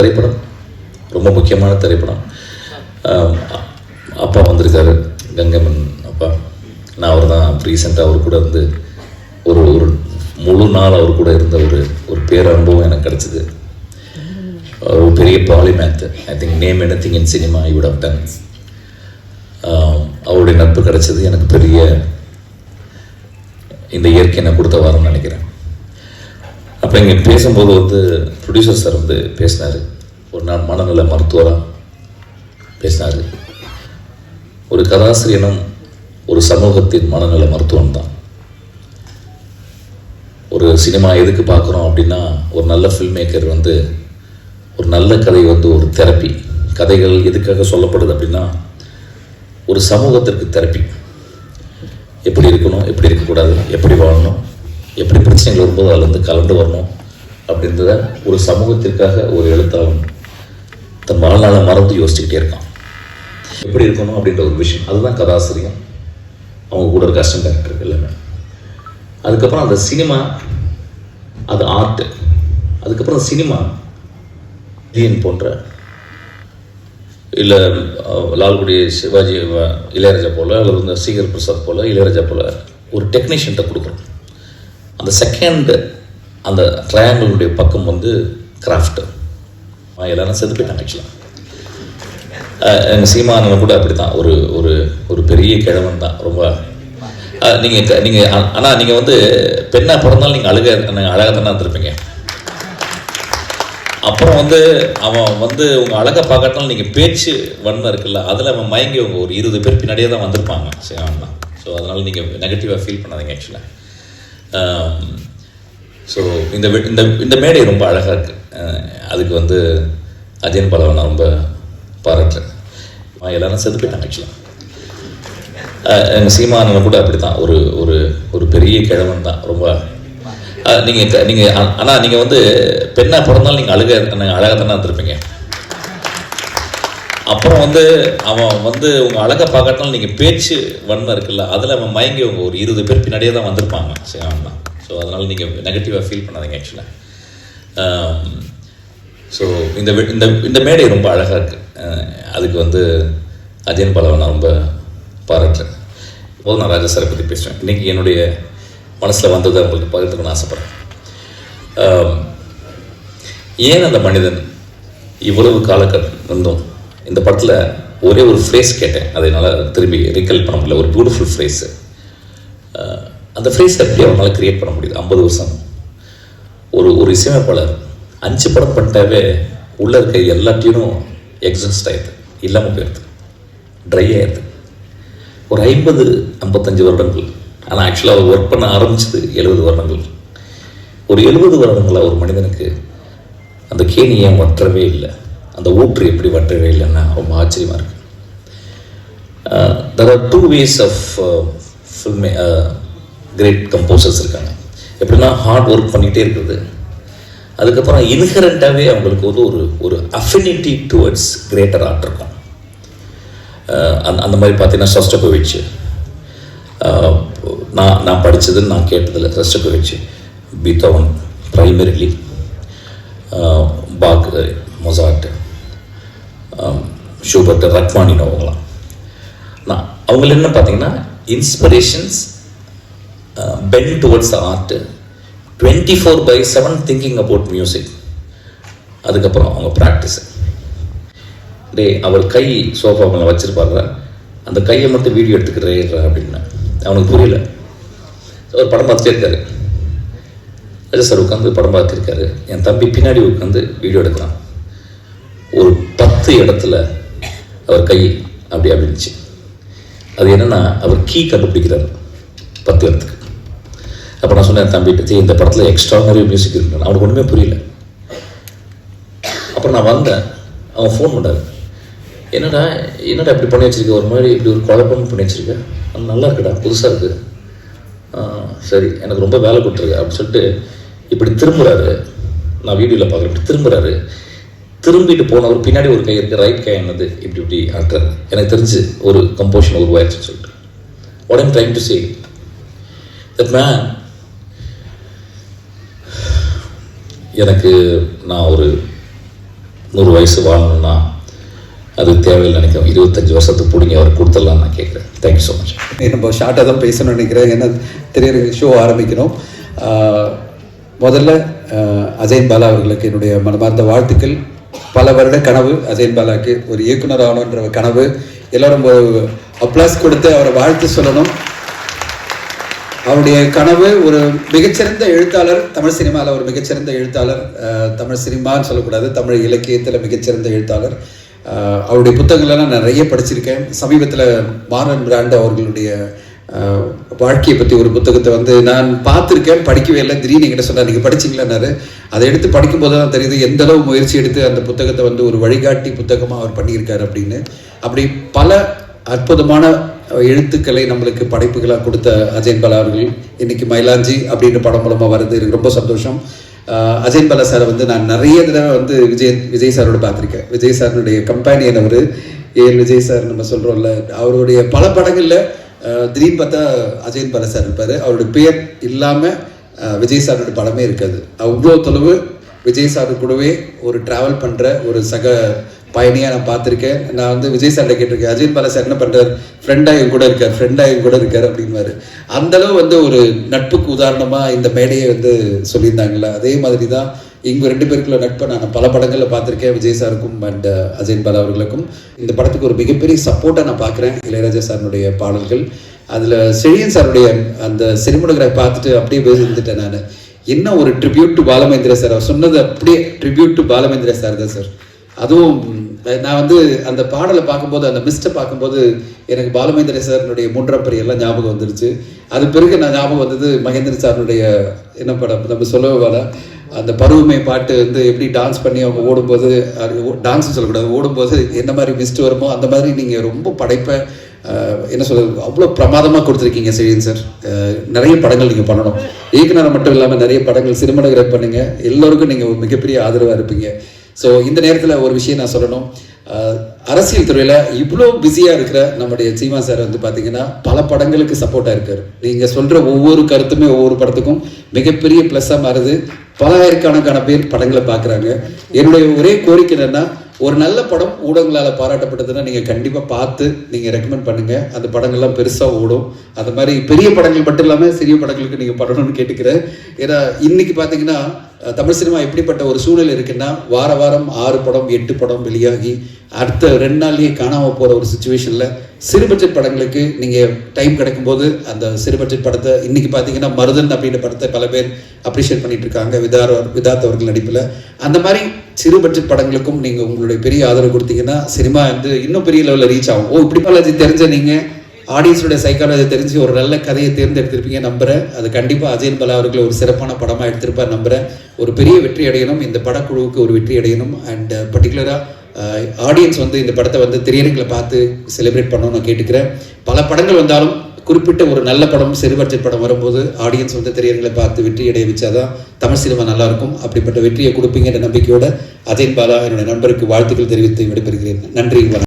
திரைப்படம் ரொம்ப முக்கியமான திரைப்படம். அப்பா வந்திருக்காரு, கங்கமன் அப்பா. நான் அவர் தான் ரீசெண்டாக அவர் கூட இருந்து ஒரு ஒரு முழு நாள் அவர் கூட இருந்த ஒரு பேரனுபவம் எனக்கு கிடச்சிது. ஒரு பெரிய polymath. I think name anything in cinema I would have done. அவருடைய நட்பு கிடச்சது எனக்கு பெரிய இந்த இயற்கை எனக்கு கொடுத்த வாரம்னு நினைக்கிறேன். அப்போ இங்கே பேசும்போது ப்ரொடியூசர் சார் பேசினார். ஒரு நாள் மனநல மருத்துவராக பேசினார். ஒரு கதாசிரியனும் ஒரு சமூகத்தின் மனநல மருத்துவம் தான். ஒரு சினிமா எதுக்கு பார்க்குறோம் அப்படின்னா, ஒரு நல்ல ஃபில்ம் மேக்கர் ஒரு நல்ல கதை ஒரு தெரப்பி. கதைகள் எதுக்காக சொல்லப்படுது அப்படின்னா, ஒரு சமூகத்திற்கு தெரப்பி. எப்படி இருக்கணும், எப்படி இருக்கக்கூடாது, எப்படி வாழணும், எப்படி பிரச்சனைகள் வரும்போது அதில் கலந்து வரணும் அப்படின்றத ஒரு சமூகத்திற்காக ஒரு எழுத்தாளன் தன் வாழ்நாளை மறந்து யோசிச்சுக்கிட்டே இருக்கான். எப்படி இருக்கணும் அப்படின்ற ஒரு விஷயம், அதுதான் கதாசிரியம். அவங்க கூட இருக்க அசிஸ்டன்ட் டைரக்டர் எல்லாமே. அதுக்கப்புறம் அந்த சினிமா, அது ஆர்ட். அதுக்கப்புறம் சினிமா போன்ற இல்லை லால்குடி சிவாஜி இளையராஜா போல், அல்லது சீகர் பிரசாத் போல், இளையராஜா போல் ஒரு டெக்னீஷியன்ட்ட கொடுக்குறோம். அந்த செகண்ட் அந்த ட்ரையாங்கிளுடைய பக்கம் கிராஃப்ட். எல்லாரும் செத்து போயிட்டாங்க. ஆக்சுவலாக எங்கள் சீமானவன் கூட அப்படி தான். ஒரு பெரிய கிழவன் தான். ரொம்ப நீங்கள் ஆனால் நீங்கள் பெண்ணாக பிறந்தாலும் நீங்கள் அழகாக தானே இருந்திருப்பீங்க. அப்புறம் அவன் உங்கள் அழகை பார்க்காட்டாலும் நீங்கள் பேச்சு வன்மை இருக்குல்ல, அதில் அவன் மயங்கி ஒரு 20 பேர் பின்னாடியே தான் வந்திருப்பாங்க சீமான் தான். ஸோ அதனால் நீங்கள் நெகட்டிவாக ஃபீல் பண்ணாதீங்க. ஆக்சுவலாக ஸோ இந்த மேடை ரொம்ப அழகாக இருக்குது. அதுக்கு அஜயன் பாலாவை நான் ரொம்ப பாராட்டுறேன். எல்லாரும் செத்து போயிட்டாங்க. ஆக்சுவலாக எங்கள் சீமானவன் கூட அப்படி தான். ஒரு பெரிய கிழவன் தான். ரொம்ப நீங்கள் ஆனால் நீங்கள் பெண்ணாக பிறந்தாலும் நீங்கள் அழகாக தானே இருந்திருப்பீங்க. அப்புறம் அவன் உங்கள் அழகை பார்க்காட்டாலும் நீங்கள் பேச்சு வன்மை இருக்குல்ல, அதில் அவன் மயங்கி ஒரு 20 பேர் பின்னாடியே தான் வந்திருப்பாங்க சீமான் தான். ஸோ அதனால் நீங்கள் நெகட்டிவாக ஃபீல் பண்ணாதீங்க. ஆக்சுவலாக ஸோ இந்த மேடை ரொம்ப அழகாக இருக்குது. அதுக்கு அஜயன் பாலாவை நான் ரொம்ப பாராட்டுறேன். இப்போது நான் ராஜா சாரை பற்றி பேசுவேன். இன்றைக்கி என்னுடைய மனசில் வந்ததை உங்களுக்கு பகிர்ந்துக்கணும்னு ஆசைப்பட்றேன். ஏன் அந்த மனிதன் இவ்வளவு காலகட்டம் இந்த படத்தில் ஒரே ஒரு ஃப்ரேஸ் கேட்டேன். அதை என்னால் திரும்பி ரீகல் பண்ண முடியல. ஒரு பியூட்டிஃபுல் ஃப்ரேஸு. அந்த ஃப்ரேஸ் எப்படி அவனால் க்ரியேட் பண்ண முடியுது? 50 வருஷம் ஒரு இசையமைப்பாளர் 5 படம் பண்ணிட்டாவே உள்ளே இருக்க எல்லாத்தையும் எக்ஸாஸ்ட் ஆகிடுது, இல்லாமல் போயிடுது, ட்ரை ஆகிடுது. ஒரு 50-55 வருடங்கள். ஆனால் ஆக்சுவலாக அவர் ஒர்க் பண்ண ஆரம்பிச்சது 70 வருடங்கள். ஒரு 70 வருடங்களாக ஒரு மனிதனுக்கு அந்த கேணி ஏன் வற்றவே இல்லை, அந்த ஊற்று எப்படி வற்றவே இல்லைன்னா ரொம்ப ஆச்சரியமாக இருக்குது. there are 2 ways of film great composers இருக்காங்க. எப்படின்னா ஹார்ட் ஒர்க் பண்ணிகிட்டே இருக்கிறது, அதுக்கப்புறம் இன்ஹரண்ட்டாகவே அவங்களுக்கு ஒரு அஃபினிட்டி டுவர்ட்ஸ் கிரேட்டர் ஆர்ட் இருக்கும். அந்த மாதிரி பார்த்தீங்கன்னா ஷோஸ்டாகோவிச், நான் படித்ததுன்னு நான் கேட்டதில் Shostakovich, Beethoven primarily, Bach, Mozart, Schubert, Rachmaninoff அவங்களாம். அவங்கள என்ன பார்த்தீங்கன்னா inspirations bent towards art, 24/7 thinking about music. அதுக்கப்புறம் அவங்க ப்ராக்டிஸு. அவர் கை சோஃபா மேலே வச்சுருப்பாங்க, அந்த கையை மட்டும் வீடியோ எடுத்துக்கிறேன் அப்படின்னா அவனுக்கு புரியல. அவர் படம் பார்த்துட்டே இருக்காரு. ராஜா சார் உட்காந்து படம் பார்த்துருக்காரு. என் தம்பி பின்னாடி உட்காந்து வீடியோ எடுக்கிறான். ஒரு 10 இடத்துல அவர் கை அப்படி இருந்துச்சு. அது என்னென்னா அவர் கீ கண்டுபிடிக்கிறார் 10 இடத்துக்கு. அப்போ நான் சொன்னேன் தம்பிட்டு, இந்த படத்தில் எக்ஸ்ட்ரானரி மியூசிக் இருக்குன்னு. அவனுக்கு ஒன்றுமே புரியல. அப்புறம் நான் வந்தேன், அவன் ஃபோன் பண்ணார். என்னடா இப்படி பண்ணி வச்சுருக்க, ஒரு மாதிரி இப்படி ஒரு குழப்பம் பண்ணி வச்சுருக்க, நல்லா இருக்குடா, புதுசாக இருக்குது. சரி, எனக்கு ரொம்ப வேலை கொடுத்துருக்கு அப்படின்னு சொல்லிட்டு இப்படி திரும்புகிறாரு. நான் வீடியோவில் பார்க்குறேன், இப்படி திரும்புகிறாரு. திரும்பிட்டு போனவர் பின்னாடி ஒரு கை இருக்குது, ரைட் கை என்னது இப்படி ஆட்டுறாரு. எனக்கு தெரிஞ்சு ஒரு கம்போஷன் உருவாயிருச்சுன்னு சொல்லிட்டு. What I'm trying to say that man, எனக்கு நான் 100 வயசு வாழணும்னா அது தேவையில்லை நினைக்கிறேன். 25 வருஷத்துக்கு பிடிங்க அவர் கொடுத்துடலான்னு நான் கேட்குறேன். Thank you so much. நம்ம ஷார்ட்டாக தான் பேசணும்னு நினைக்கிறேன், ஏன்னா திரையரங்கு ஷோ ஆரம்பிக்கணும். முதல்ல அஜயன் பாலா அவர்களுக்கு என்னுடைய மனமார்ந்த வாழ்த்துக்கள். பல வருட கனவு அஜயன் பாலாவுக்கு, ஒரு இயக்குனர் ஆகணுன்ற கனவு. எல்லோரும் ஒரு அப்ளாஸ் கொடுத்து அவரை வாழ்த்து சொல்லணும். அவருடைய கனவு ஒரு மிகச்சிறந்த எழுத்தாளர், தமிழ் சினிமாவில் ஒரு மிகச்சிறந்த எழுத்தாளர், தமிழ் சினிமான்னு சொல்லக்கூடாது, தமிழ் இலக்கியத்தில் மிகச்சிறந்த எழுத்தாளர். அவருடைய புத்தகங்கள்லாம் நான் நிறைய படிச்சிருக்கேன். சமீபத்தில் மாரன் பிராண்ட் அவர்களுடைய வாழ்க்கையை பற்றி ஒரு புத்தகத்தை வந்து நான் பார்த்துருக்கேன், படிக்கவே இல்லை. திடீர்னு என்கிட்ட சொன்னார், நீங்கள் படிச்சிங்களான்னாரு. அதை எடுத்து படிக்கும்போது தான் தெரியுது எந்த அளவு முயற்சி எடுத்து அந்த புத்தகத்தை வந்து ஒரு வழிகாட்டி புத்தகமாக அவர் பண்ணியிருக்காரு அப்படின்னு. அப்படி பல அற்புதமான எழுத்துக்களை நம்மளுக்கு படைப்புகளாக கொடுத்த அஜயன் பாலா அவர்கள் இன்னைக்கு மயிலாஞ்சி அப்படின்ற படம் மூலமாக வருது. எனக்கு ரொம்ப சந்தோஷம். அஜயன் பாலா சாரை வந்து நான் நிறைய தடவை வந்து விஜய் சாரோட பார்த்துருக்கேன். விஜய் சாருடைய கம்பேனியன் அவர், ஏஎல் விஜய் சார் நம்ம சொல்கிறோம்ல, அவருடைய பல படங்களில் திடீர்னு பார்த்தா அஜயன் பாலா சார் இருப்பார். அவருடைய பேர் இல்லாமல் விஜய் சாரோட படமே இருக்காது. அவ்வளோ தொலைவு விஜய் சாரு கூடவே ஒரு ட்ராவல் பண்ணுற ஒரு சக பயணியாக நான் பார்த்துருக்கேன். நான் வந்து விஜய் சார்கிட்ட கேட்டிருக்கேன், அஜயன் பாலா சார் என்ன பண்ணுறார், ஃப்ரெண்டாக கூட இருக்கார் அப்படின்வாரு. அந்தளவு வந்து ஒரு நட்புக்கு உதாரணமாக இந்த மேடையை வந்து சொல்லியிருந்தாங்களா, அதே மாதிரி தான் இவங்க 2 பேருக்குள்ள நட்பை நான் பல படங்களில் பார்த்துருக்கேன். விஜய் சாருக்கும் அண்ட் அஜயன் பாலா அவர்களுக்கும் இந்த படத்துக்கு ஒரு மிகப்பெரிய சப்போர்ட்டாக நான் பார்க்குறேன். இளையராஜா சாருடைய பாடல்கள், அதில் செழியன் சாருடைய அந்த சினிமோகிராஃபி பார்த்துட்டு அப்படியே பேசிட்டுட்டேன் நான். என்ன ஒரு ட்ரிபியூட் டு பாலமேந்திர சார், அவர் சொன்னது அப்படியே ட்ரிபியூட் டு பாலமேந்திர சார் தான் சார். அதுவும் நான் வந்து அந்த பாடலை பார்க்கும்போது, அந்த மிஸ்ட்டை பார்க்கும்போது எனக்கு பாலமேந்திர சாருடைய 3ஆம் பரி எல்லாம் ஞாபகம் வந்துருச்சு. அது பிறகு நான் ஞாபகம் வந்தது மகேந்திர சாருடைய என்ன படம், நம்ம சொல்லவே அந்த பருவமே பாட்டு வந்து எப்படி டான்ஸ் பண்ணி அவங்க ஓடும்போது, டான்ஸ் சொல்லக்கூடாது, ஓடும்போது என்ன மாதிரி மிஸ்ட் வருமோ அந்த மாதிரி நீங்கள் ரொம்ப படைப்பை என்ன சொல்கிறது அவ்வளோ பிரமாதமாக கொடுத்துருக்கீங்க செழியன் சார். நிறைய படங்கள் நீங்கள் பண்ணணும், இயக்குனரை மட்டும் இல்லாமல் நிறைய படங்கள் சினிமாட்டோகிராஃபி பண்ணுங்க. எல்லோருக்கும் நீங்கள் ஒரு மிகப்பெரிய ஆதரவாக இருப்பீங்க. ஸோ இந்த நேரத்தில் ஒரு விஷயம் நான் சொல்லணும். அரசியல் துறையில் இவ்வளோ பிஸியாக இருக்கிற நம்முடைய சீமா சார் வந்து பார்த்தீங்கன்னா பல படங்களுக்கு சப்போர்ட்டாக இருக்கார். நீங்கள் சொல்கிற ஒவ்வொரு கருத்துமே ஒவ்வொரு படத்துக்கும் மிகப்பெரிய ப்ளஸ்ஸாக மாறுது. பல ஆயிரக்கணக்கான பேர் படங்களை பார்க்குறாங்க. என்னுடைய ஒரே கோரிக்கை என்னென்னா, ஒரு நல்ல படம் ஊடகங்களால் பாராட்டப்பட்டதுன்னா நீங்கள் கண்டிப்பாக பார்த்து நீங்கள் ரெக்கமெண்ட் பண்ணுங்கள். அந்த படங்கள்லாம் பெருசாக ஓடும். அது மாதிரி பெரிய படங்கள் மட்டும் இல்லாமல் சிறிய படங்களுக்கு நீங்கள் பண்ணணும்னு கேட்டுக்கிறேன். ஏன்னா இன்னைக்கு பார்த்தீங்கன்னா தமிழ் சினிமா எப்படிப்பட்ட ஒரு சூழ்நிலை இருக்குன்னா, வாரம் 6 படம் 8 படம் வெளியாகி அடுத்த 2 நாள்லேயே காணாமல் போகிற ஒரு சுச்சுவேஷனில் சிறு பட்ஜெட் படங்களுக்கு நீங்கள் டைம் கிடைக்கும்போது அந்த சிறு பட்ஜெட் படத்தை இன்னைக்கு பார்த்தீங்கன்னா மருதன் அப்படின்ற படத்தை பல பேர் அப்ரிஷியேட் பண்ணிட்டு இருக்காங்க, விதாத் அவர்கள் நடிப்பில். அந்த மாதிரி சிறு பட்ஜெட் படங்களுக்கும் நீங்கள் உங்களுடைய பெரிய ஆதரவு கொடுத்தீங்கன்னா சினிமா வந்து இன்னும் பெரிய லெவலில் ரீச் ஆகும். இப்படி பாலாஜி தெரிஞ்ச நீங்கள் ஆடியன்ஸோட சைக்காலஜி தெரிஞ்சு ஒரு நல்ல கதையை தேர்ந்தெடுத்திருப்பீங்க நம்புகிறேன். அது கண்டிப்பாக அஜயன் பாலா அவர்கள் ஒரு சிறப்பான படமாக எடுத்திருப்பார் நம்புகிறேன். ஒரு பெரிய வெற்றி அடையணும், இந்த படக்குழுவுக்கு ஒரு வெற்றி அடையணும். அண்ட் பர்டிகுலராக ஆடியன்ஸ் வந்து இந்த படத்தை வந்து திரையரங்களை பார்த்து செலிப்ரேட் பண்ணணும்னு நான் கேட்டுக்கிறேன். பல படங்கள் வந்தாலும் குறிப்பிட்ட ஒரு நல்ல படம், சிறு பட்ஜெட் படம் வரும்போது ஆடியன்ஸ் வந்து திரையரங்களை பார்த்து வெற்றி அடைய வச்சாதான் தமிழ் சினிமா நல்லாயிருக்கும். அப்படிப்பட்ட வெற்றியை கொடுப்பீங்கிற நம்பிக்கையோட அஜயன் பாலா என்னுடைய நண்பருக்கு வாழ்த்துக்கள் தெரிவித்து விடைபெறுகிறேன். நன்றி.